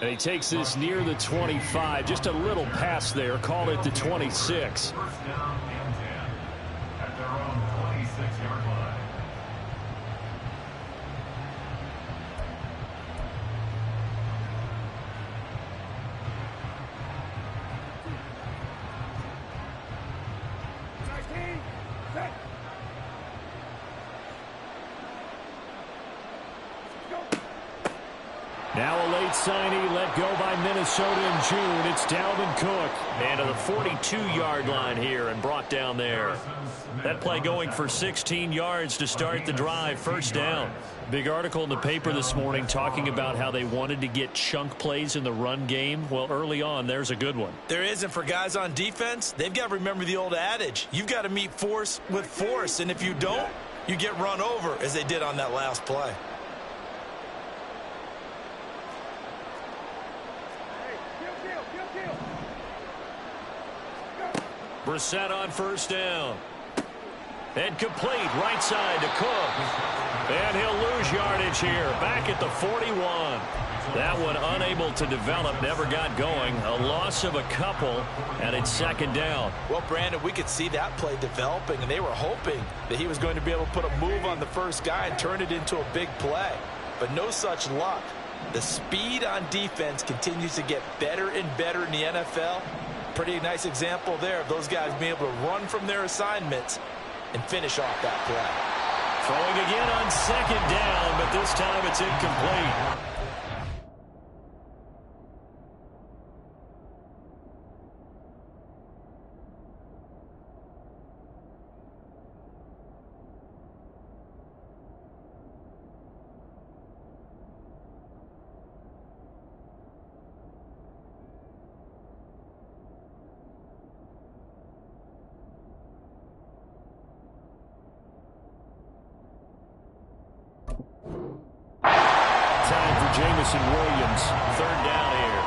And he takes this near the 25, just a little pass there, called it the 26. First down and 10 at their own 26-yard line. Now a late signee let go by Minnesota in June. It's Dalvin Cook. And to the 42-yard line here and brought down there. That play going for 16 yards to start the drive. First down. Big article in the paper this morning talking about how they wanted to get chunk plays in the run game. Well, early on, there's a good one. There isn't for guys on defense. They've got to remember the old adage. You've got to meet force with force. And if you don't, you get run over as they did on that last play. Brissett on first down. And complete right side to Cook. And he'll lose yardage here. Back at the 41. That one unable to develop, never got going. A loss of a couple, and it's second down. Well, Brandon, we could see that play developing, and they were hoping that he was going to be able to put a move on the first guy and turn it into a big play. But no such luck. The speed on defense continues to get better and better in the NFL. Pretty nice example there of those guys being able to run from their assignments and finish off that play. Throwing again on second down, but this time it's incomplete. Jameson Williams, third down here.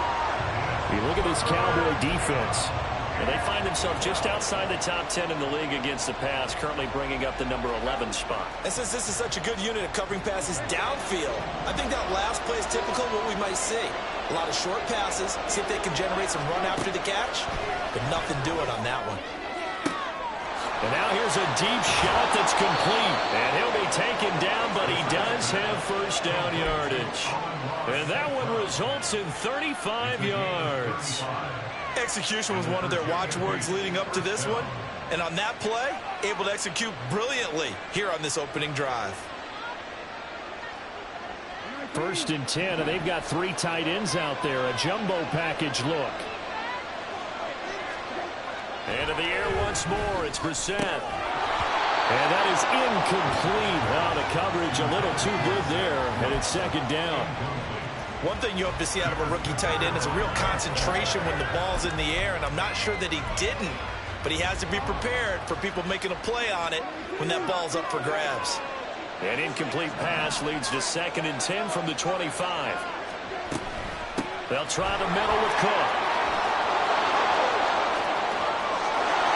You look at this Cowboy defense, and they find themselves just outside the top 10 in the league against the pass, currently bringing up the number 11 spot. And since this is such a good unit of covering passes downfield, I think that last play is typical of what we might see. A lot of short passes, see if they can generate some run after the catch, but nothing doing on that one. And now here's a deep shot that's complete. And he'll be taken down, but he does have first down yardage. And that one results in 35 yards. Execution was one of their watchwords leading up to this one. And on that play, able to execute brilliantly here on this opening drive. First and 10, and they've got three tight ends out there. A jumbo package look. And in the air once more, it's Brissett. And that is incomplete. Wow, the coverage a little too good there, and it's second down. One thing you hope to see out of a rookie tight end is a real concentration when the ball's in the air, and I'm not sure that he didn't, but he has to be prepared for people making a play on it when that ball's up for grabs. An incomplete pass leads to second and 10 from the 25. They'll try the middle with Cook.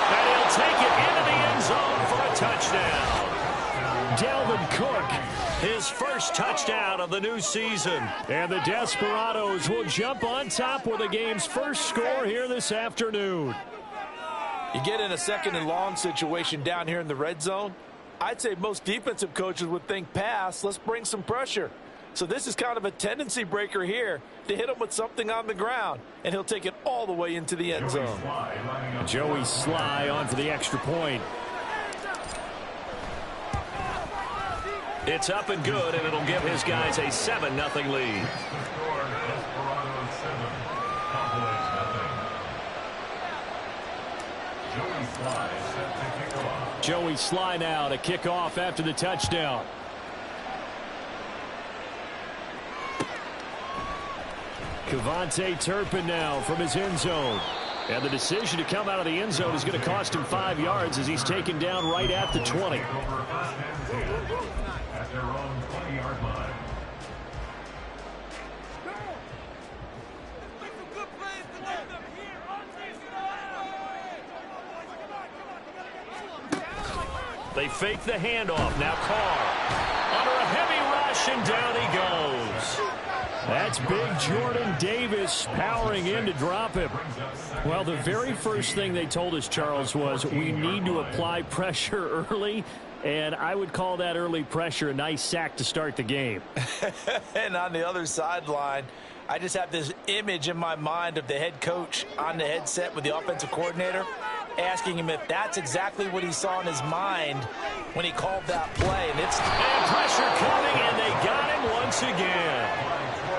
And he'll take it into the end zone for a touchdown. Dalvin Cook, his first touchdown of the new season. And the Desperados will jump on top with the game's first score here this afternoon. You get in a second and long situation down here in the red zone, I'd say most defensive coaches would think pass, let's bring some pressure. So this is kind of a tendency breaker here to hit him with something on the ground, and he'll take it all the way into the end zone. Joey Sly on for the extra point. It's up and good, and it'll give his guys a 7-0 lead. Joey Sly now to kick off after the touchdown. KaVontae Turpin now from his end zone. And the decision to come out of the end zone is going to cost him 5 yards as he's taken down right at the 20. At their own 20-yard line. They fake the handoff. Now Carr under a heavy rush, and down he goes. That's big Jordan Davis powering in to drop him. Well, the very first thing they told us, Charles, was we need to apply pressure early. And I would call that early pressure a nice sack to start the game. And on the other sideline, I just have this image in my mind of the head coach on the headset with the offensive coordinator asking him if that's exactly what he saw in his mind when he called that play. And pressure coming, and they got him once again.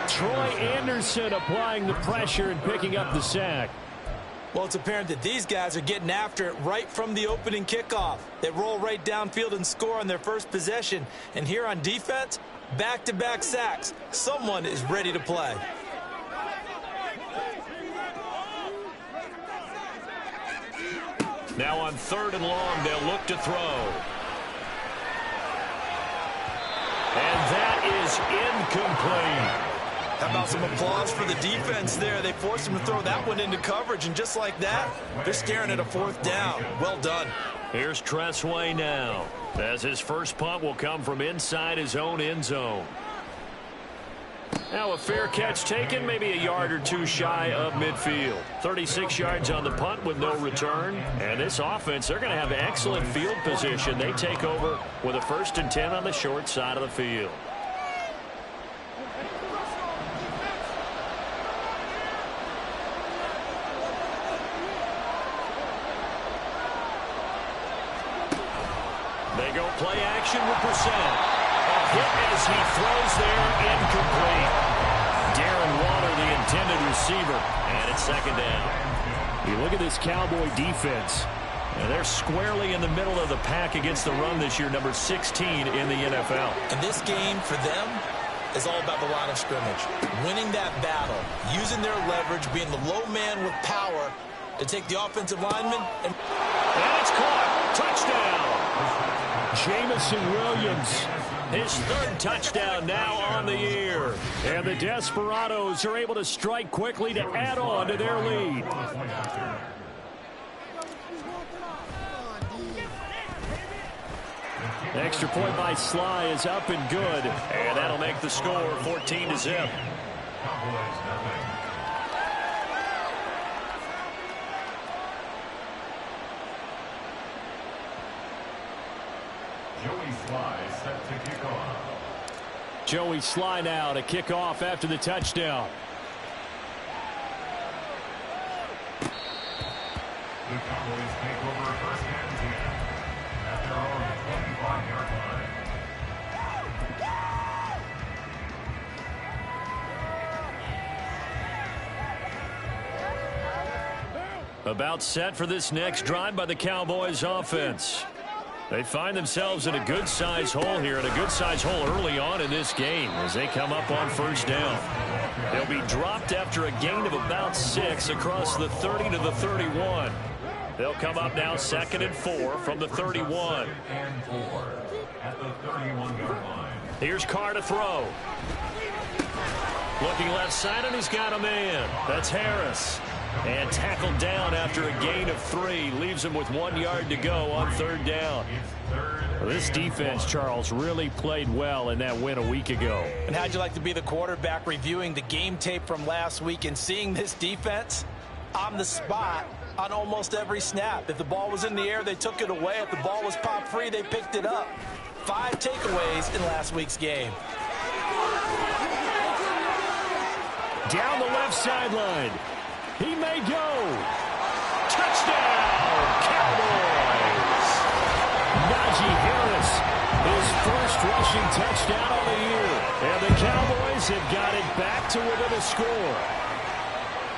Troy Anderson applying the pressure and picking up the sack. Well, it's apparent that these guys are getting after it right from the opening kickoff. They roll right downfield and score on their first possession. And here on defense, back-to-back sacks. Someone is ready to play. Now on 3rd and long, they'll look to throw. And that is incomplete. How about some applause for the defense there? They forced him to throw that one into coverage, and just like that, they're staring at a 4th down. Well done. Here's Tressway now, as his first punt will come from inside his own end zone. Now a fair catch taken, maybe a yard or two shy of midfield. 36 yards on the punt with no return. And this offense, they're going to have excellent field position. They take over with a 1st and 10 on the short side of the field. They go play action with Brissett. A hit as he throws there, incomplete. Darren Waller, the intended receiver, and it's 2nd down. You look at this Cowboy defense, and they're squarely in the middle of the pack against the run this year, number 16 in the NFL. And this game for them is all about the line of scrimmage. Winning that battle, using their leverage, being the low man with power to take the offensive lineman. And it's caught. Touchdown. Jamison Williams, his 3rd touchdown now on the year. And the Desperados are able to strike quickly to add on to their lead. Extra point by Sly is up and good. And that'll make the score 14-0. Joey Sly set to kick off. Joey Sly now to kick off after the touchdown. The Cowboys take over 1st and 10 at their own 25-yard line. About set for this next drive by the Cowboys offense. They find themselves in a good-sized hole here, and a good-sized hole early on in this game as they come up on 1st down. They'll be dropped after a gain of about 6 across the 30 to the 31. They'll come up now 2nd and 4 from the 31. And 4 at the 31-yard line. Here's Carr to throw. Looking left side, and he's got a man. That's Harris. And tackled down after a gain of 3. Leaves him with 1 yard to go on 3rd down. This defense, Charles, really played well in that win a week ago. And how'd you like to be the quarterback reviewing the game tape from last week and seeing this defense on the spot on almost every snap? If the ball was in the air, they took it away. If the ball was popped free, they picked it up. 5 takeaways in last week's game. Down the left sideline. He may go. Touchdown, Cowboys. Najee Harris, his first rushing touchdown of the year. And the Cowboys have got it back to within a score.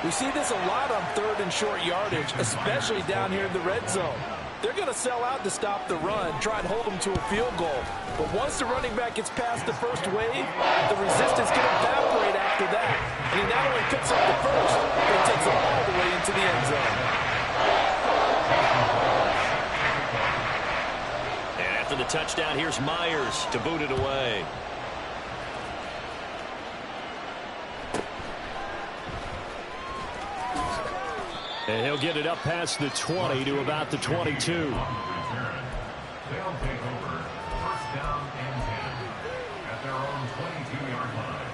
We see this a lot on 3rd and short yardage, especially down here in the red zone. They're going to sell out to stop the run, try and hold them to a field goal. But once the running back gets past the first wave, the resistance can evaporate after that. And he not only picks up the first, but takes it all the way into the end zone. And after the touchdown, here's Myers to boot it away. And he'll get it up past the 20 to about the 22. They'll take over 1st down and 10 at their own 22-yard line.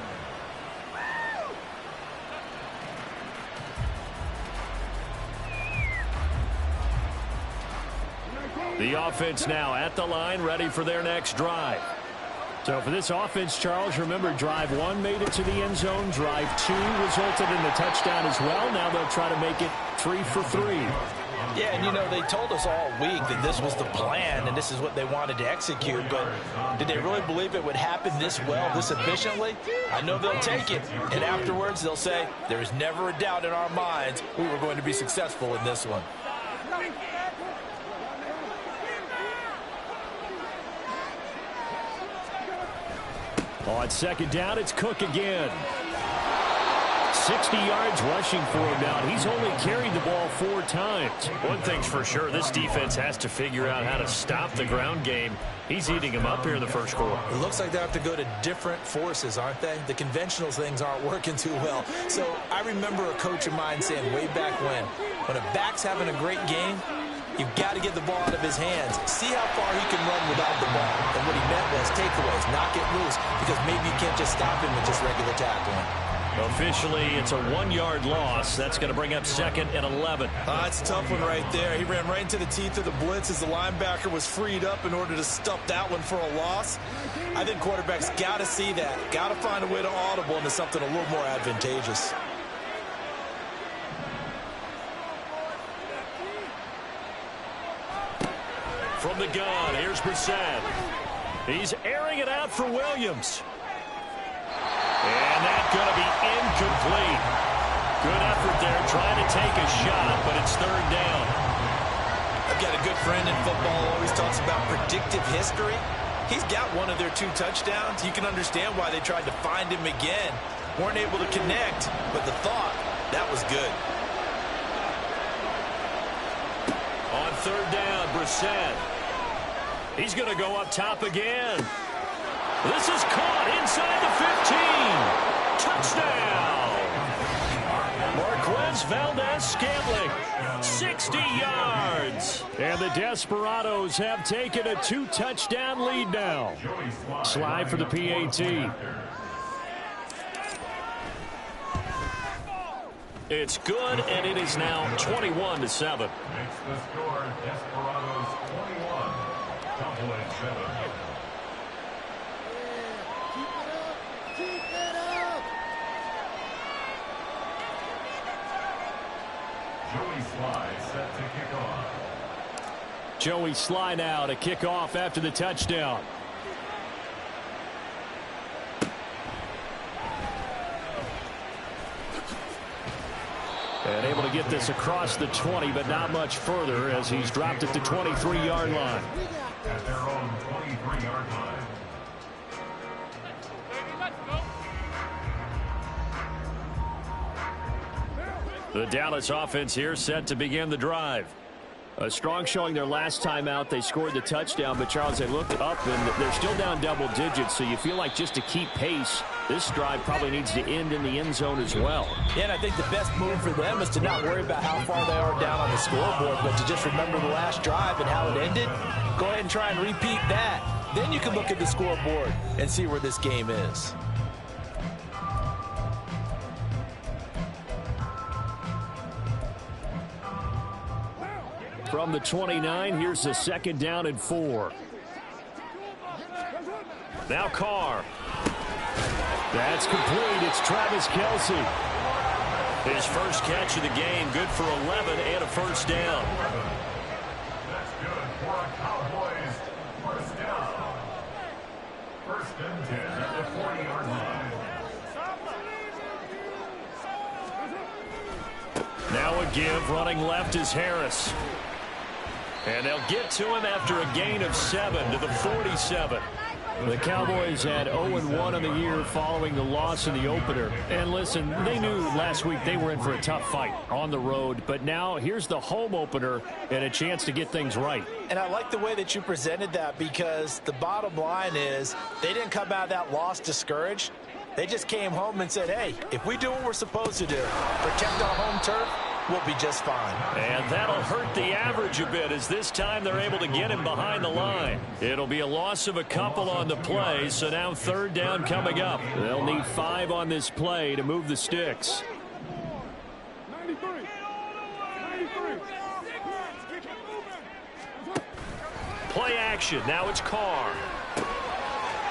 The offense now at the line, ready for their next drive. So for this offense, Charles, remember, drive 1 made it to the end zone. Drive 2 resulted in a touchdown as well. Now they'll try to make it 3 for 3. Yeah, and you know, they told us all week that this was the plan and this is what they wanted to execute, but did they really believe it would happen this well, this efficiently? I know they'll take it, and afterwards they'll say, there's never a doubt in our minds we were going to be successful in this one. On second down, it's Cook again. 60 yards rushing for him now. He's only carried the ball 4 times. One thing's for sure, this defense has to figure out how to stop the ground game. He's eating him up here in the first quarter. It looks like they have to go to different forces, aren't they? The conventional things aren't working too well. So I remember a coach of mine saying way back when a back's having a great game, you've got to get the ball out of his hands. See how far he can run without the ball. And what he meant was takeaways, not get loose, because maybe you can't just stop him with just regular tackling. Officially, it's a 1-yard loss. That's going to bring up 2nd and 11. That's a tough one right there. He ran right into the teeth of the blitz as the linebacker was freed up in order to stuff that one for a loss. I think quarterbacks got to see that. Got to find a way to audible into something a little more advantageous. From the gun, here's Brissett. He's airing it out for Williams. And that's going to be incomplete. Good effort there, trying to take a shot, but it's 3rd down. I've got a good friend in football who always talks about predictive history. He's got one of their 2 touchdowns. You can understand why they tried to find him again. Weren't able to connect, but the thought, that was good. On 3rd down, Brissett. He's going to go up top again. This is caught inside the 15. Touchdown. Marquez Valdez-Scantling, 60 yards. And the Desperados have taken a 2-touchdown lead now. Slide for the PAT. It's good, and it is now 21-7. Makes the score Desperados 21, Cowboys 7. Joey Sly set to kick off. Joey Sly now to kick off after the touchdown. And able to get this across the 20, but not much further as he's dropped at the 23-yard line. At their own 23-yard line. The Dallas offense here set to begin the drive. A strong showing their last time out. They scored the touchdown, but Charles, they looked up and they're still down double digits, so you feel like just to keep pace, this drive probably needs to end in the end zone as well. Yeah, and I think the best move for them is to not worry about how far they are down on the scoreboard, but to just remember the last drive and how it ended. Go ahead and try and repeat that. Then you can look at the scoreboard and see where this game is. From the 29, here's the 2nd down and 4. Now Carr. That's complete. It's Travis Kelce. His first catch of the game, good for 11 and a first down. That's good for a Cowboys first down. 1st and 10 at the 40-yard line. Now a give, running left is Harris. And they'll get to him after a gain of 7 to the 47. The Cowboys had 0-1 on the year following the loss in the opener. And listen, they knew last week they were in for a tough fight on the road. But now here's the home opener and a chance to get things right. And I like the way that you presented that, because the bottom line is they didn't come out of that loss discouraged. They just came home and said, hey, if we do what we're supposed to do, protect our home turf, we'll be just fine. And that'll hurt the average a bit, as this time they're able to get him behind the line. It'll be a loss of a couple on the play, so now 3rd down coming up. They'll need 5 on this play to move the sticks. 93. Play action. Now it's Carr.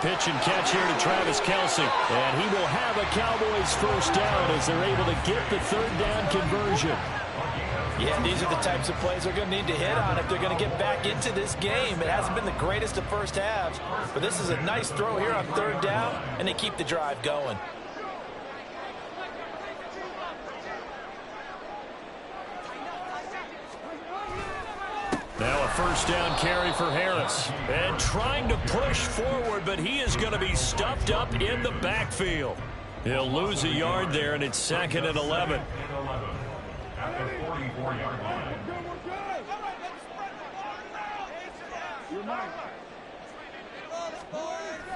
Pitch and catch here to Travis Kelce. And he will have a Cowboys first down as they're able to get the third down conversion. Yeah, these are the types of plays they're going to need to hit on if they're going to get back into this game. It hasn't been the greatest of first halves, but this is a nice throw here on third down, and they keep the drive going. Now a first down carry for Harris. And trying to push forward, but he is going to be stuffed up in the backfield. He'll lose a yard there, and it's 2nd and 11. At the 44-yard line.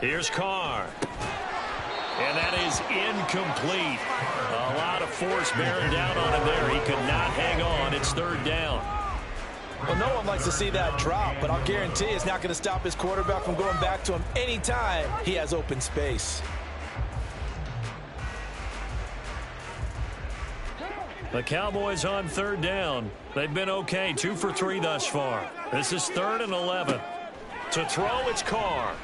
Here's Carr. And that is incomplete. A lot of force bearing down on him there. He could not hang on. It's third down. Well, no one likes to see that drop, but I'll guarantee it's not going to stop his quarterback from going back to him anytime he has open space. The Cowboys on third down. They've been okay, 2 for 3 thus far. This is 3rd and 11. To throw, it's Carr.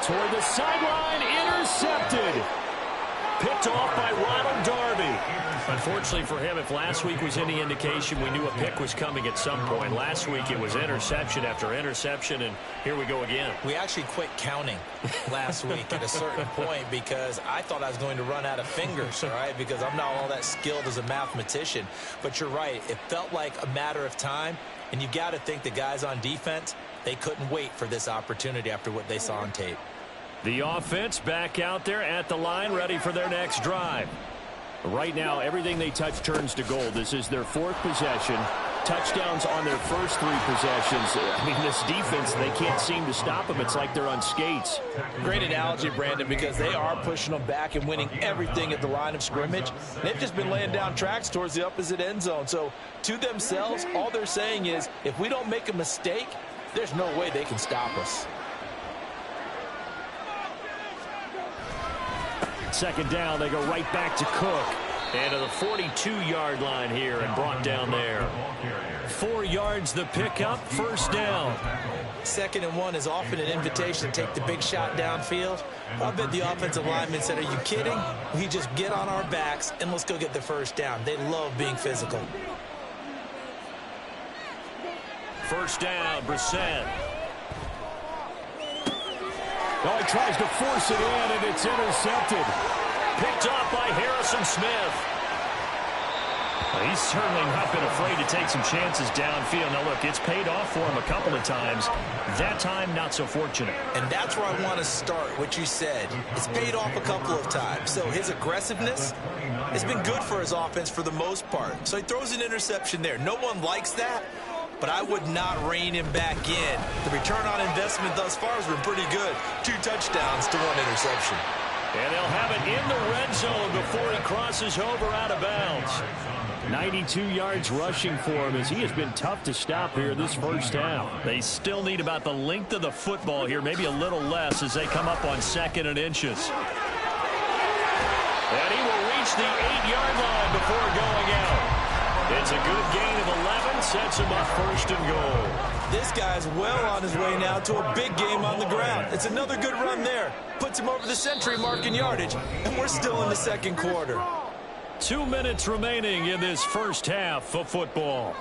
Toward the sideline, intercepted. Picked off by Ronald Darby. Unfortunately for him, if last week was any indication, we knew a pick was coming at some point. Last week it was interception after interception, and here we go again. We actually quit counting last week at a certain point because I thought I was going to run out of fingers, all right, because I'm not all that skilled as a mathematician. But you're right. It felt like a matter of time, and you got to think the guys on defense, they couldn't wait for this opportunity after what they saw on tape. The offense back out there at the line, ready for their next drive. Right now, everything they touch turns to gold. This is their 4th possession. Touchdowns on their first 3 possessions. I mean, this defense, they can't seem to stop them. It's like they're on skates. Great analogy, Brandon, because they are pushing them back and winning everything at the line of scrimmage. They've just been laying down tracks towards the opposite end zone. So, to themselves, all they're saying is, if we don't make a mistake, there's no way they can stop us. 2nd down, they go right back to Cook. And to the 42-yard line here and brought down there. 4 yards the pickup, first down. 2nd and 1 is often an invitation to take the big shot downfield. I bet the offensive lineman said, are you kidding? We just get on our backs and let's go get the first down. They love being physical. First down, Brissett. Oh, he tries to force it in, and it's intercepted. Picked off by Harrison Smith. Well, he's certainly not been afraid to take some chances downfield. Now, look, it's paid off for him a couple of times. That time, not so fortunate. And that's where I want to start, what you said. It's paid off a couple of times. So his aggressiveness has been good for his offense for the most part. So he throws an interception there. No one likes that, but I would not rein him back in. The return on investment thus far has been pretty good. 2 touchdowns to 1 interception. And they'll have it in the red zone before he crosses over out of bounds. 92 yards rushing for him as he has been tough to stop here this first half. They still need about the length of the football here, maybe a little less as they come up on 2nd and inches. And he will reach the 8-yard line before going out. It's a good gain of 11, sets him up 1st and goal. This guy's well on his way now to a big game on the ground. It's another good run there. Puts him over the century mark in yardage, and we're still in the 2nd quarter. 2 minutes remaining in this first half of football.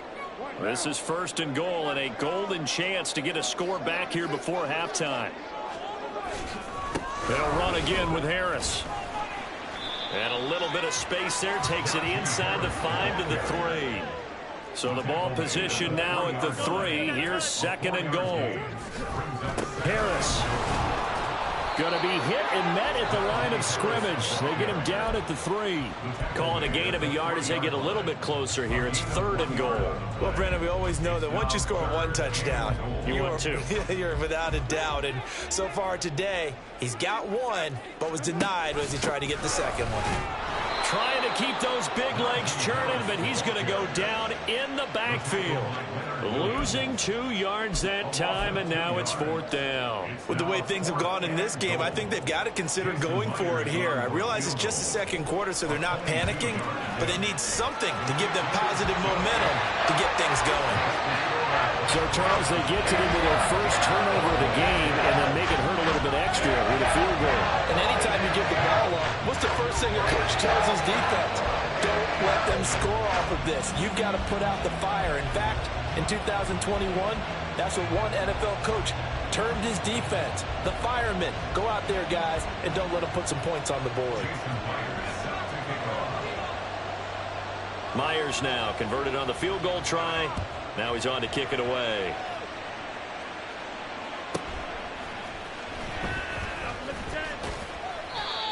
This is 1st and goal and a golden chance to get a score back here before halftime. They'll run again with Harris. And a little bit of space there, takes it inside the 5 to the 3. So the ball position now at the 3. Here's 2nd and goal. Harris going to be hit and met at the line of scrimmage. They get him down at the 3. Calling a gain of a yard as they get a little bit closer here. It's 3rd and goal. Well, Brandon, we always know that once you score 1 touchdown, you're 2. You're without a doubt. And so far today, he's got 1, but was denied as he tried to get the 2nd one. Trying to keep those big legs churning, but he's going to go down in the backfield. Losing 2 yards that time, and now it's 4th down. With the way things have gone in this game, I think they've got to consider going for it here. I realize it's just the 2nd quarter, so they're not panicking, but they need something to give them positive momentum to get things going. So, Charles, they get to them with their first turnover of the game and then make it hurt a little bit extra with a field goal. And anytime you give the ball up, what's the first thing a coach tells his defense? Don't let them score off of this. You've got to put out the fire. In fact, in 2021, that's what one NFL coach termed his defense. The firemen. Go out there, guys, and don't let them put some points on the board. Myers now converted on the field goal try. Now he's on to kick it away.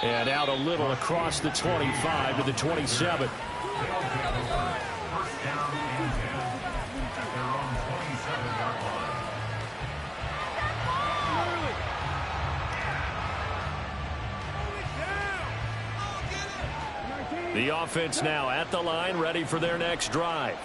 And out a little across the 25 to the 27. First down and 10 at their own 27-yard line. The offense now at the line, ready for their next drive.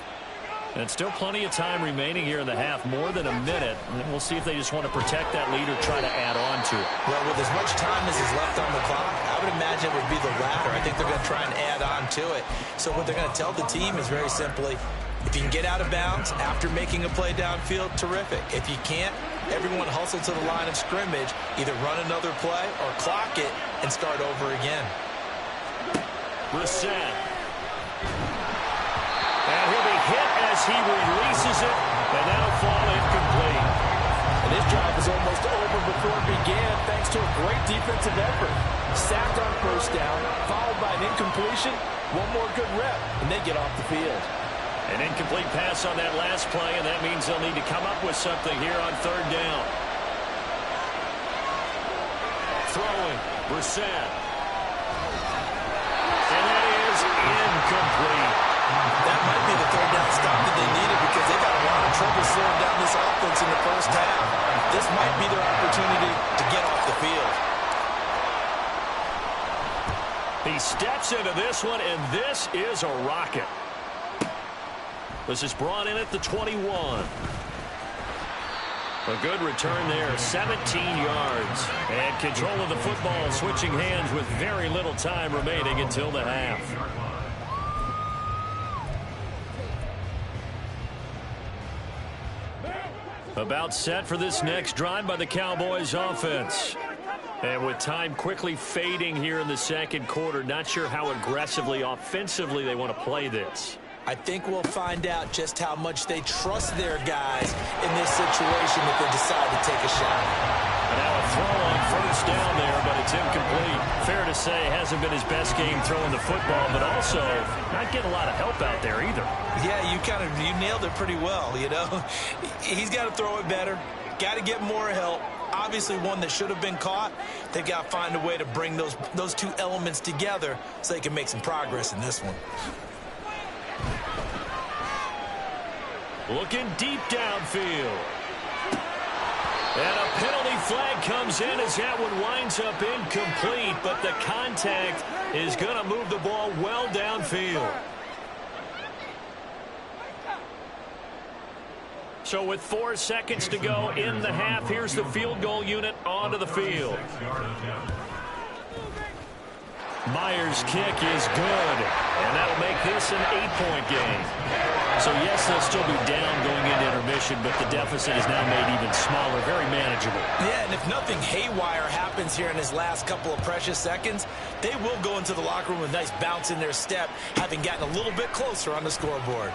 And still plenty of time remaining here in the half, more than a minute. And we'll see if they just want to protect that lead or try to add on to it. Well, with as much time as is left on the clock, I would imagine it would be the latter. I think they're going to try and add on to it. So what they're going to tell the team is very simply, if you can get out of bounds after making a play downfield, terrific. If you can't, everyone hustle to the line of scrimmage, either run another play or clock it and start over again. Brissett. And he'll be hit as he releases it, and that'll fall incomplete. And this drive is almost over before it began, thanks to a great defensive effort. Sacked on first down, followed by an incompletion. One more good rep, and they get off the field. An incomplete pass on that last play, and that means they'll need to come up with something here on third down. Throwing, Brissett. And that is incomplete. That might be the third down stop that they needed because they got a lot of trouble slowing down this offense in the first half. This might be their opportunity to get off the field. He steps into this one, and this is a rocket. This is brought in at the 21. A good return there, 17 yards. And control of the football, switching hands with very little time remaining until the half. About set for this next drive by the Cowboys offense. And with time quickly fading here in the second quarter, not sure how aggressively, offensively they want to play this. I think we'll find out just how much they trust their guys in this situation if they decide to take a shot. And now a throw on first down there, but it's incomplete. Fair to say, hasn't been his best game throwing the football, but also not getting a lot of help out there either. Yeah, you nailed it pretty well, you know. He's got to throw it better, got to get more help. Obviously one that should have been caught. They've got to find a way to bring those two elements together so they can make some progress in this one. Looking deep downfield. And a penalty flag comes in as that one winds up incomplete, but the contact is going to move the ball well downfield. So with 4 seconds to go in the half, here's the field goal unit onto the field. Myers' kick is good, and that'll make this an 8-point game. So, yes, they'll still be down going into intermission, but the deficit is now made even smaller, very manageable. Yeah, and if nothing haywire happens here in his last couple of precious seconds, they will go into the locker room with a nice bounce in their step, having gotten a little bit closer on the scoreboard.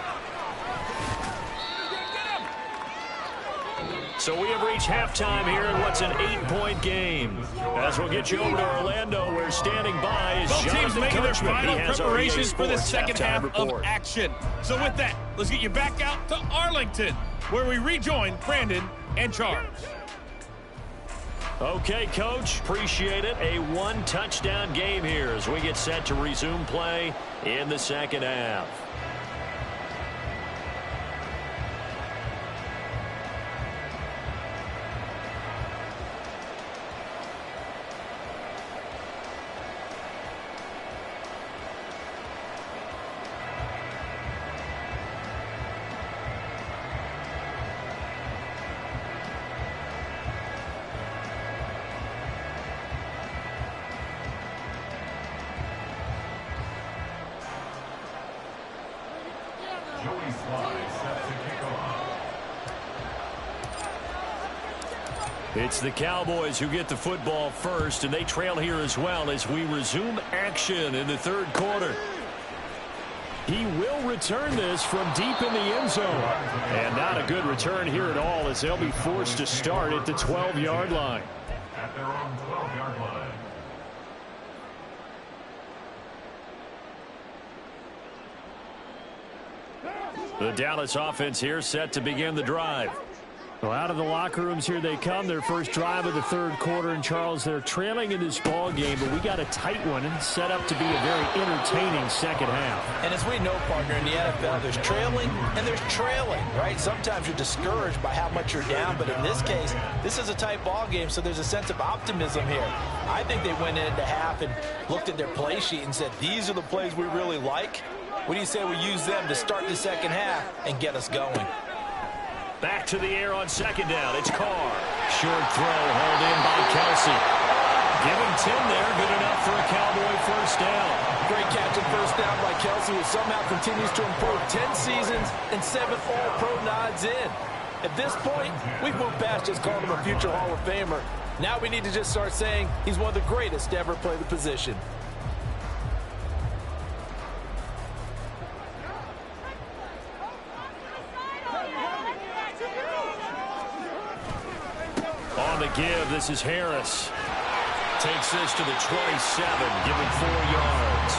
So we have reached halftime here in what's an 8-point game. As we'll get you over to Orlando, where standing by is Both teams making their final preparations for the Sports second half report. of action. So with that, let's get you back out to Arlington, where we rejoin Brandon and Charles. Okay, Coach, appreciate it. A 1-touchdown game here as we get set to resume play in the second half. Joey Slye set to kick off. It's the Cowboys who get the football first, and they trail here as well as we resume action in the third quarter. He will return this from deep in the end zone. And not a good return here at all, as they'll be forced to start at the 12-yard line. At their own 12-yard line. The Dallas offense here set to begin the drive. Well, out of the locker rooms here they come, their first drive of the third quarter. And, Charles, they're trailing in this ball game, but we got a tight one and set up to be a very entertaining second half. And as we know, partner, in the NFL, there's trailing and there's trailing, right? Sometimes you're discouraged by how much you're down, but in this case, this is a tight ball game, so there's a sense of optimism here. I think they went into half and looked at their play sheet and said, these are the plays we really like. What do you say we use them to start the second half and get us going? Back to the air on second down. It's Carr. Short throw hauled in by Kelsey. Give him 10 there. Good enough for a Cowboy first down. Great catch and first down by Kelsey, who somehow continues to improve. 10 seasons and 7 All-Pro nods in. At this point, we've moved past just calling him a future Hall of Famer. Now we need to just start saying he's one of the greatest to ever play the position. On the give, this is Harris. Takes this to the 27, giving 4 yards.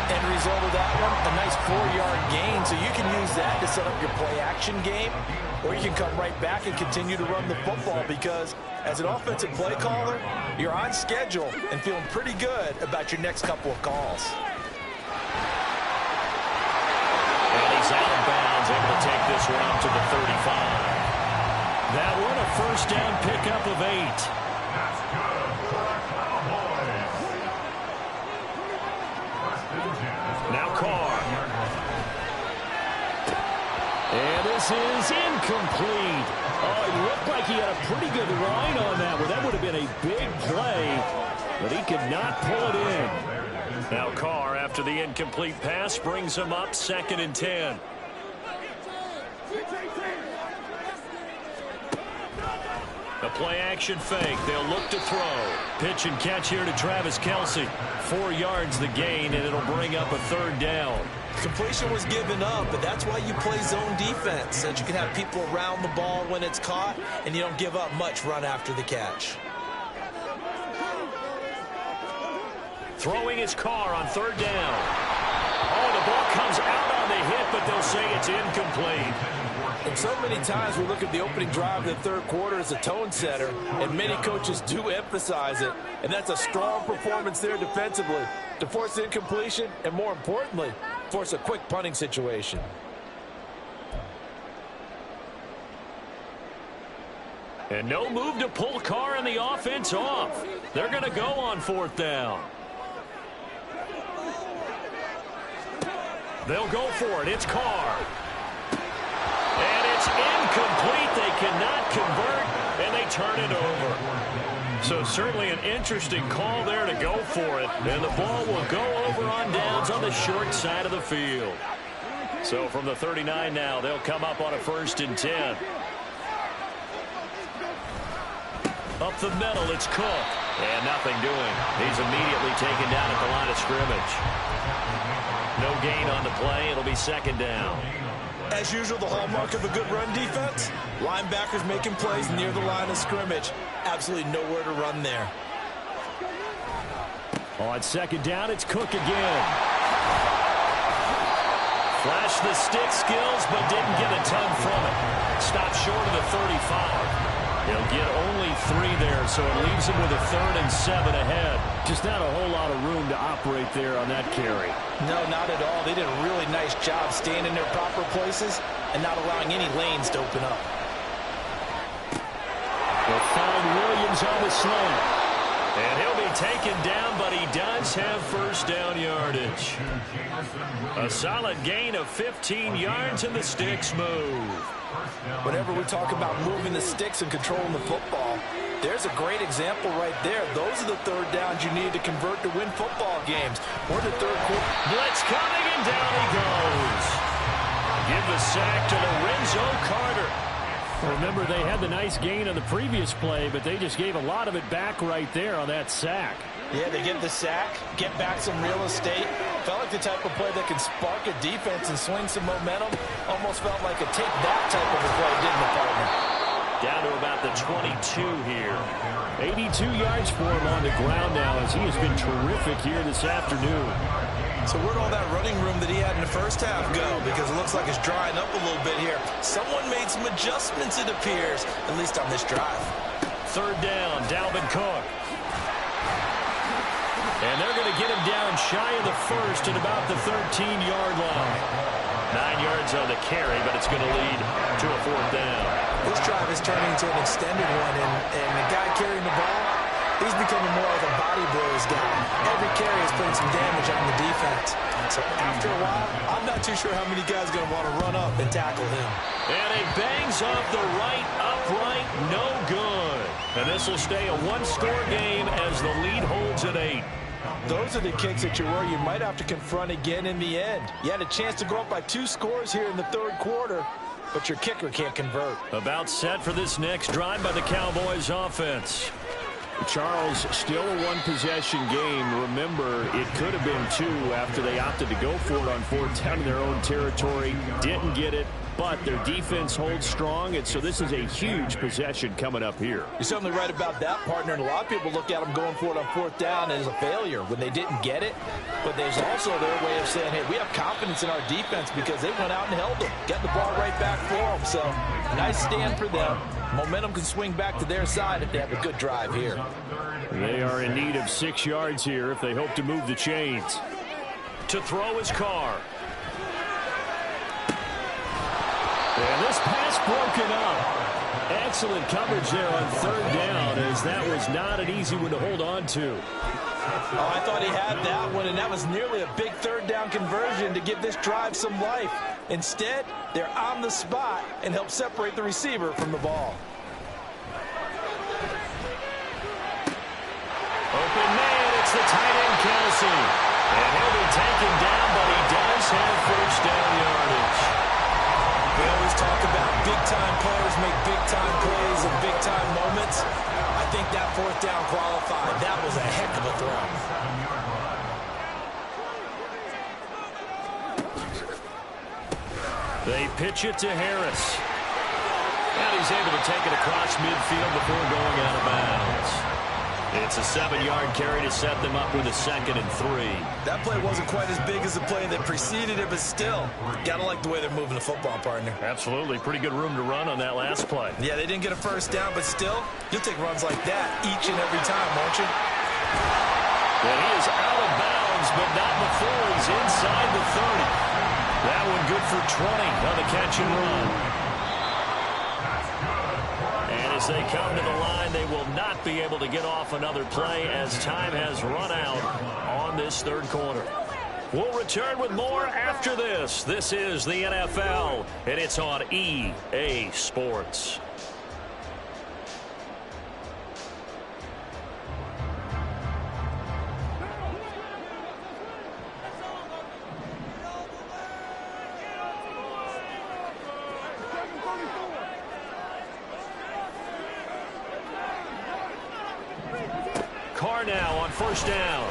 End result of that one, a nice 4-yard gain, so you can use that to set up your play-action game, or you can come right back and continue to run the football, because as an offensive play caller, you're on schedule and feeling pretty good about your next couple of calls. And he's out of bounds, able to take this one up to the 35. That one a first down pickup of 8. That's good for the Cowboys. Now Carr. And this is incomplete. Oh, it looked like he had a pretty good line on that one. That would have been a big play, but he could not pull it in. Now Carr, after the incomplete pass, brings him up 2nd and 10. A play-action fake. They'll look to throw. Pitch and catch here to Travis Kelce. 4 yards the gain, and it'll bring up a 3rd down. Completion was given up, but that's why you play zone defense, so that you can have people around the ball when it's caught, and you don't give up much run after the catch. Throwing his Carr on 3rd down. Oh, the ball comes out on the hit, but they'll say it's incomplete. And so many times we look at the opening drive of the third quarter as a tone setter, and many coaches do emphasize it. And that's a strong performance there defensively to force incompletion and, more importantly, force a quick punting situation. And no move to pull Carr and the offense off. They're going to go on 4th down. They'll go for it. It's Carr. And it's incomplete. They cannot convert, and they turn it over. So certainly an interesting call there to go for it. And the ball will go over on downs on the short side of the field. So from the 39 now, they'll come up on a 1st and 10. Up the middle, it's Cook. And nothing doing. He's immediately taken down at the line of scrimmage. No gain on the play. It'll be 2nd down. As usual, the hallmark of a good run defense, linebackers making plays near the line of scrimmage. Absolutely nowhere to run there. On 2nd down, it's Cook again. Flashed the stick skills, but didn't get a ton from it. Stopped short of the 35. He'll get only 3 there, so it leaves him with a 3rd and 7 ahead. Just not a whole lot of room to operate there on that carry. No, not at all. They did a really nice job staying in their proper places and not allowing any lanes to open up. They'll find Williams on the slant. And he'll be taken down, but he does have first down yardage. A solid gain of 15 yards, and the sticks move. Whenever we talk about moving the sticks and controlling the football, there's a great example right there. Those are the 3rd downs you need to convert to win football games. We're the third quarter. Blitz coming, and down he goes. Give the sack to Lorenzo Carter. Remember, they had the nice gain on the previous play, but they just gave a lot of it back right there on that sack. Yeah, they get the sack, get back some real estate. Felt like the type of play that can spark a defense and swing some momentum. Almost felt like a take that type of a play, didn't it, partner? Down to about the 22 here. 82 yards for him on the ground now as he has been terrific here this afternoon. So where'd all that running room that he had in the first half go? Because it looks like it's drying up a little bit here. Someone made some adjustments, it appears, at least on this drive. Third down, Dalvin Cook. And they're going to get him down shy of the first at about the 13-yard line. 9 yards on the carry, but it's going to lead to a fourth down. This drive is turning into an extended one, and the guy carrying the ball, he's becoming more like a body blows guy. Every carry is putting some damage on the defense. So after a while, I'm not too sure how many guys are going to want to run up and tackle him. And it bangs off the right upright, no good. And this will stay a one-score game as the lead holds at 8. Those are the kicks that you worry you might have to confront again in the end. You had a chance to go up by 2 scores here in the third quarter, but your kicker can't convert. About set for this next drive by the Cowboys offense. Charles, still a one-possession game. Remember, it could have been 2 after they opted to go for it on fourth down in their own territory. Didn't get it, but their defense holds strong, and so this is a huge possession coming up here. You're certainly right about that, partner, and a lot of people look at them going for it on fourth down as a failure when they didn't get it. But there's also their way of saying, hey, we have confidence in our defense because they went out and held them, got the ball right back for them. So nice stand for them. Momentum can swing back to their side if they have a good drive here. They are in need of 6 yards here if they hope to move the chains. To throw his Carr. And this pass broken up. Excellent coverage there on third down, as that was not an easy one to hold on to. Oh, I thought he had that one, and that was nearly a big third down conversion to give this drive some life. Instead, they're on the spot and help separate the receiver from the ball. Open man, it's the tight end, Kelsey. And he'll be taken down, but he does have first down yardage. We always talk about big-time players make big-time plays in big-time moments. I think that fourth down qualified. That was a heck of a throw. They pitch it to Harris. And he's able to take it across midfield before going out of bounds. It's a 7-yard carry to set them up with a 2nd and 3. That play wasn't quite as big as the play that preceded it, but still, gotta like the way they're moving the football, partner. Absolutely. Pretty good room to run on that last play. Yeah, they didn't get a first down, but still, you'll take runs like that each and every time, won't you? And he is out of bounds, but not before he's inside the 30. That one good for 20 on the catch and run. And as they come to the line, they will not be able to get off another play as time has run out on this third quarter. We'll return with more after this. This is the NFL, and it's on EA Sports. Carr now on first down.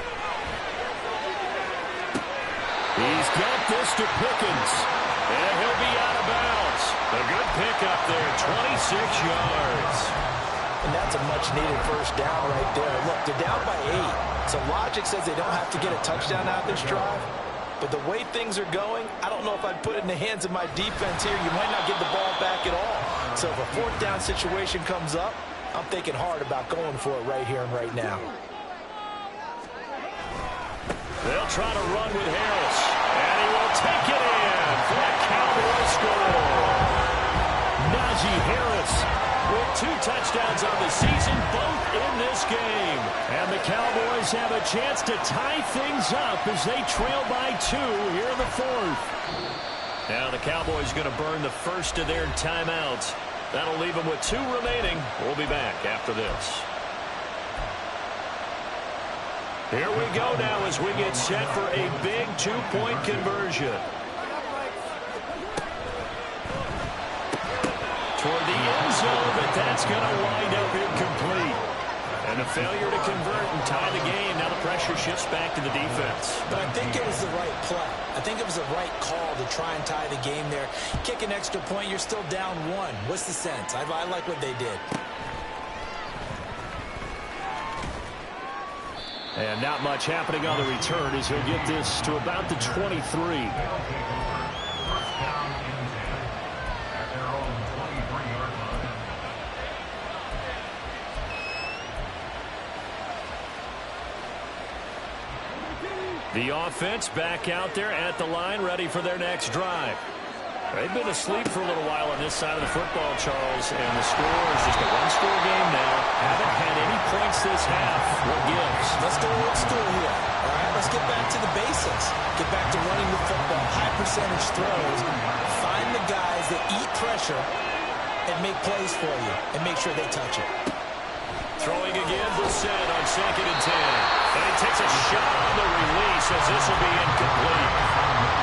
He's got this to Pickens, and he'll be out of bounds. A good pickup there, 26 yards. And that's a much-needed first down right there. Look, they're down by 8, so logic says they don't have to get a touchdown out of this drive. But the way things are going, I don't know if I'd put it in the hands of my defense here. You might not get the ball back at all. So if a fourth down situation comes up, I'm thinking hard about going for it right here and right now. They'll try to run with Harris, and he will take it in for a Cowboy score. Najee Harris with 2 touchdowns on the season, both in this game. And the Cowboys have a chance to tie things up as they trail by 2 here in the fourth. Now the Cowboys going to burn the first of their timeouts. That'll leave them with 2 remaining. We'll be back after this. Here we go now as we get set for a big 2-point conversion. Toward the end that's going to wind up incomplete. And a failure to convert and tie the game. Now the pressure shifts back to the defense. But I think it was the right play. I think it was the right call to try and tie the game there. Kick an extra point, you're still down one. What's the sense? I like what they did. And not much happening on the return as he'll get this to about the 23. The offense back out there at the line, ready for their next drive. They've been asleep for a little while on this side of the football, Charles, and the score is just a one-score game now. Haven't had any points this half. What gives? Let's go old school here. All right, let's get back to the basics. Get back to running the football, high percentage throws. Find the guys that eat pressure and make plays for you, and make sure they touch it. Throwing again, Brissett on 2nd and 10. And he takes a shot on the release as this will be incomplete.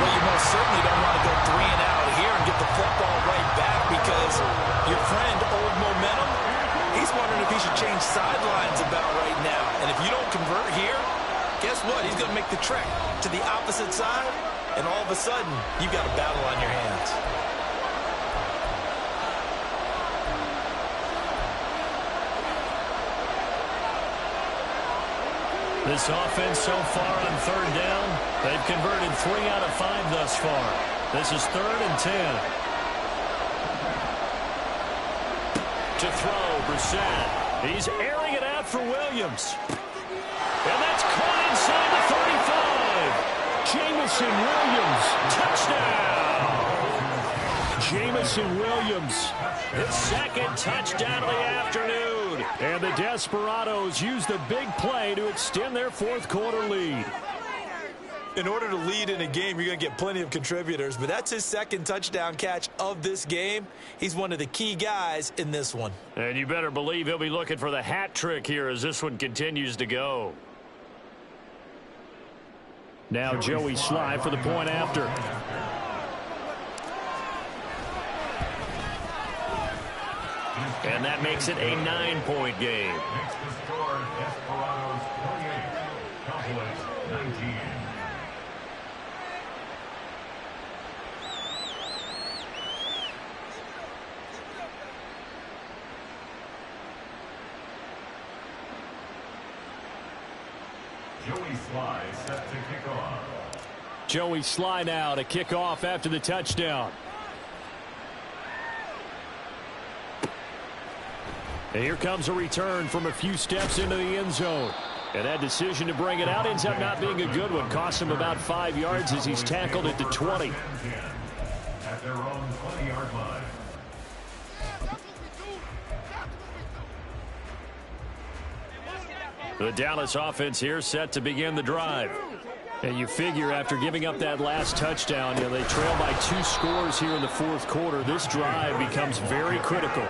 Well, you most certainly don't want to go 3 and out here and get the football right back because your friend, Old Momentum, he's wondering if he should change sidelines about right now. And if you don't convert here, guess what? He's going to make the trek to the opposite side, and all of a sudden, you've got a battle on your hands. This offense so far on 3rd down, they've converted 3 out of 5 thus far. This is 3rd and 10. To throw, Brissett. He's airing it out for Williams. And that's caught inside the 35. Jameson Williams, touchdown! Jameson Williams, his 2nd touchdown of the afternoon. And the Desperados use the big play to extend their 4th quarter lead. In order to lead in a game, you're going to get plenty of contributors, but that's his 2nd touchdown catch of this game. He's one of the key guys in this one. And you better believe he'll be looking for the hat trick here as this one continues to go. Now Joey Slye for the point after. And that makes it a 9-point game. Next to score, Desperados 28, Cowboys 19. Joey Slye set to kick off. Joey Slye now to kick off after the touchdown. And here comes a return from a few steps into the end zone. And that decision to bring it out ends up not being a good one. Costs him about 5 yards as he's tackled at the 20. At their own 20-yard line. The Dallas offense here set to begin the drive. And you figure after giving up that last touchdown, they trail by 2 scores here in the 4th quarter. This drive becomes very critical.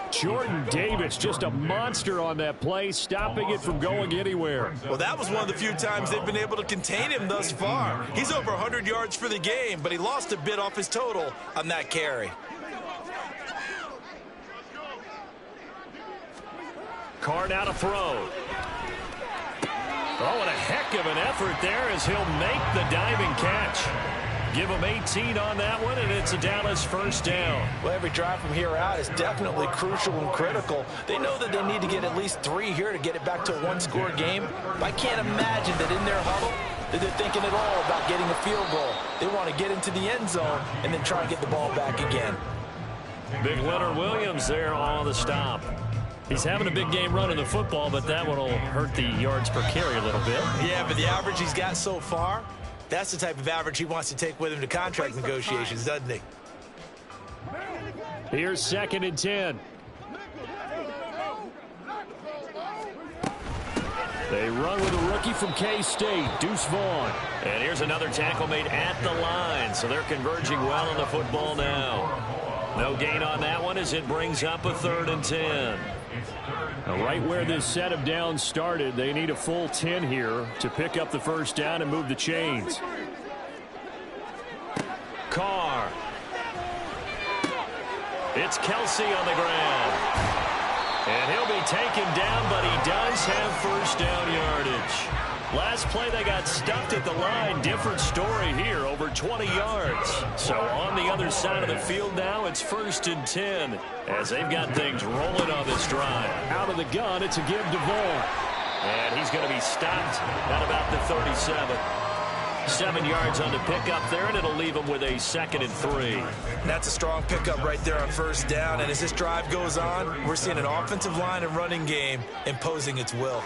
Jordan Davis, just a monster on that play, stopping it from going anywhere. Well, that was one of the few times they've been able to contain him thus far. He's over 100 yards for the game, but he lost a bit off his total on that carry. Carr now to throw. Oh, and a heck of an effort there as he'll make the diving catch. Give him 18 on that one, and it's a Dallas 1st down. Well, every drive from here out is definitely crucial and critical. They know that they need to get at least 3 here to get it back to a 1-score game. But I can't imagine that in their huddle that they're thinking at all about getting a field goal. They want to get into the end zone and then try and get the ball back again. Big Leonard Williams there on the stop. He's having a big game running the football, but that one will hurt the yards per carry a little bit. Yeah, but the average he's got so far, that's the type of average he wants to take with him to contract negotiations, doesn't he? Here's 2nd and 10. They run with a rookie from K-State, Deuce Vaughn. And here's another tackle made at the line, so they're converging well on the football now. No gain on that one as it brings up a 3rd and 10. Now, right where this set of downs started, they need a full 10 here to pick up the 1st down and move the chains. Carr. It's Kelsey on the ground. And he'll be taken down, but he does have first down yardage. Last play, they got stuffed at the line. Different story here, over 20 yards. So on the other side of the field now, it's 1st and 10 as they've got things rolling on this drive. Out of the gun, it's a give to Vaughn. And he's going to be stopped at about the 37. 7 yards on the pickup there, and it'll leave him with a 2nd and 3. That's a strong pickup right there on first down. And as this drive goes on, we're seeing an offensive line and running game imposing its will.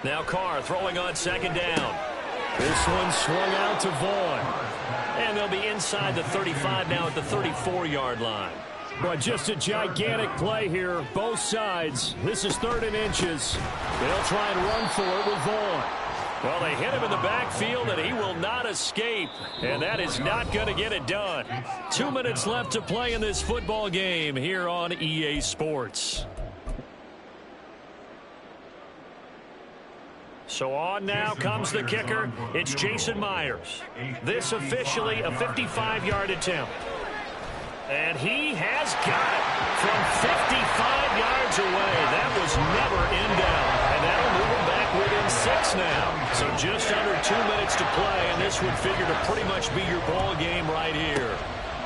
Now Carr throwing on 2nd down. This one swung out to Vaughn. And they'll be inside the 35 now at the 34-yard line. But just a gigantic play here, both sides. This is 3rd and inches. They'll try and run for it with Vaughn. Well, they hit him in the backfield, and he will not escape. And that is not going to get it done. 2 minutes left to play in this football game here on EA Sports. So on now comes the kicker. It's Jason Myers. This officially a 55-yard attempt. And he has got it from 55 yards away. That was never in doubt. And that'll move him back within 6 now. So just under 2 minutes to play, and this would figure to pretty much be your ball game right here.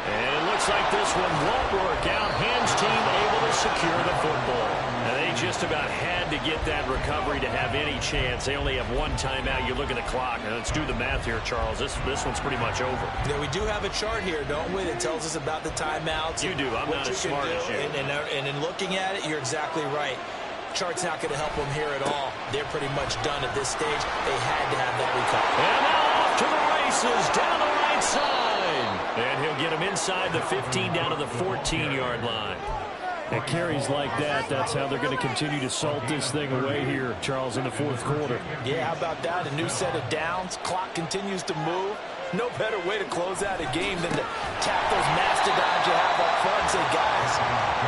And it looks like this one won't work out. Hams team able to secure the football. And they just about had to get that recovery to have any chance. They only have 1 timeout. You look at the clock. And let's do the math here, Charles. This one's pretty much over. Yeah, we do have a chart here, don't we, that tells us about the timeouts. You do. I'm not as smart as you. And in looking at it, you're exactly right. Chart's not going to help them here at all. They're pretty much done at this stage. They had to have that recovery. And now off to the races down the right side. And he'll get him inside the 15 down to the 14-yard line. And carries like that, that's how they're going to continue to salt this thing away here, Charles, in the 4th quarter. Yeah, how about that? A new set of downs. Clock continues to move. No better way to close out a game than to tap those mastodons you have up front and say, guys,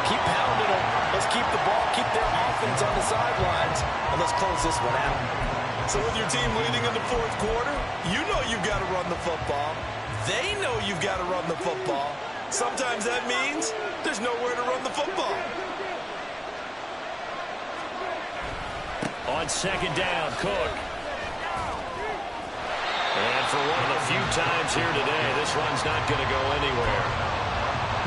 keep pounding them. Let's keep the ball, keep their offense on the sidelines, and let's close this one out. So with your team leading in the 4th quarter, you know you've got to run the football. They know you've got to run the football. Sometimes that means there's nowhere to run the football. On 2nd down, Cook. And for one of the few times here today, this run's not going to go anywhere.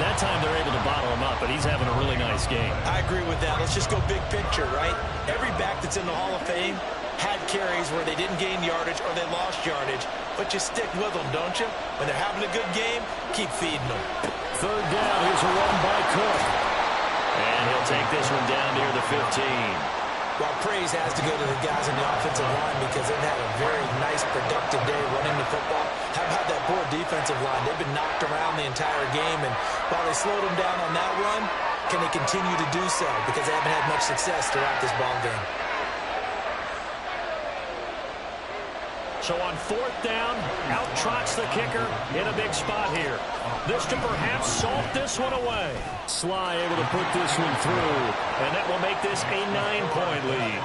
That time they're able to bottle him up, but he's having a really nice game. I agree with that. Let's just go big picture, right? Every back that's in the Hall of Fame had carries where they didn't gain yardage or they lost yardage, but you stick with them, don't you? When they're having a good game, keep feeding them. 3rd down, here's a run by Cook. And he'll take this one down near the 15. Well, praise has to go to the guys in the offensive line because they've had a very nice, productive day running the football. How about that poor defensive line? They've been knocked around the entire game, and while they slowed them down on that run, can they continue to do so? Because they haven't had much success throughout this ball game. So on 4th down, out trots the kicker in a big spot here. This to perhaps salt this one away. Sly able to put this one through, and that will make this a 9-point lead.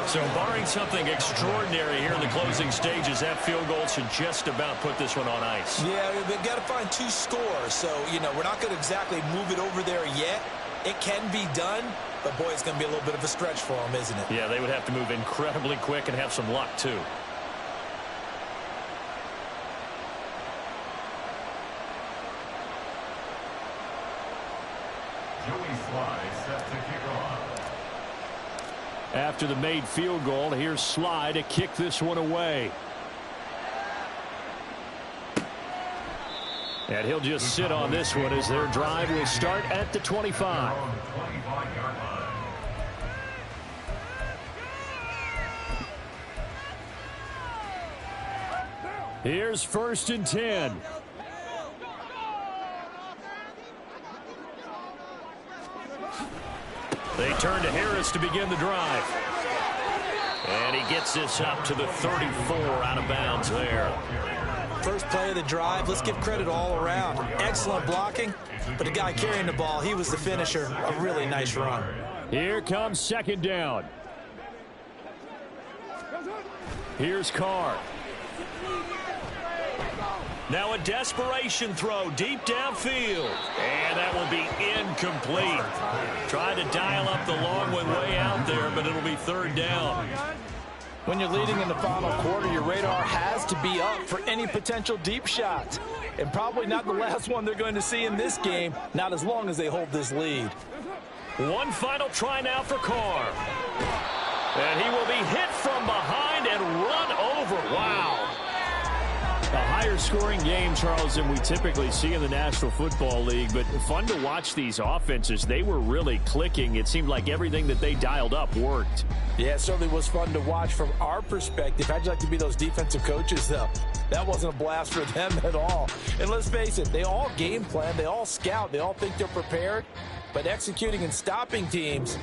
So barring something extraordinary here in the closing stages, that field goal should just about put this one on ice. Yeah, they've got to find 2 scores. So, you know, we're not going to exactly move it over there yet. It can be done, but boy, it's going to be a little bit of a stretch for them, isn't it? Yeah, they would have to move incredibly quick and have some luck, too. After the made field goal, here's Sly to kick this one away. And he'll just sit on this one as their drive will start at the 25. Here's 1st and 10. They turn to Harris to begin the drive. And he gets this up to the 34 out of bounds there. First play of the drive, let's give credit all around. Excellent blocking, but the guy carrying the ball, he was the finisher. A really nice run. Here comes 2nd down. Here's Carr. Now a desperation throw deep downfield. And that will be incomplete. Tried to dial up the long one way out there, but it'll be third down. When you're leading in the final quarter, your radar has to be up for any potential deep shots. And probably not the last one they're going to see in this game, not as long as they hold this lead. One final try now for Carr. And he will be hit from behind and run over. Wow. A higher scoring game, Charles, than we typically see in the National Football League, but fun to watch these offenses. They were really clicking. It seemed like everything that they dialed up worked. Yeah, it certainly was fun to watch from our perspective. How'd you like to be those defensive coaches, though? That wasn't a blast for them at all. And let's face it, they all game plan, they all scout, they all think they're prepared, but executing and stopping teams,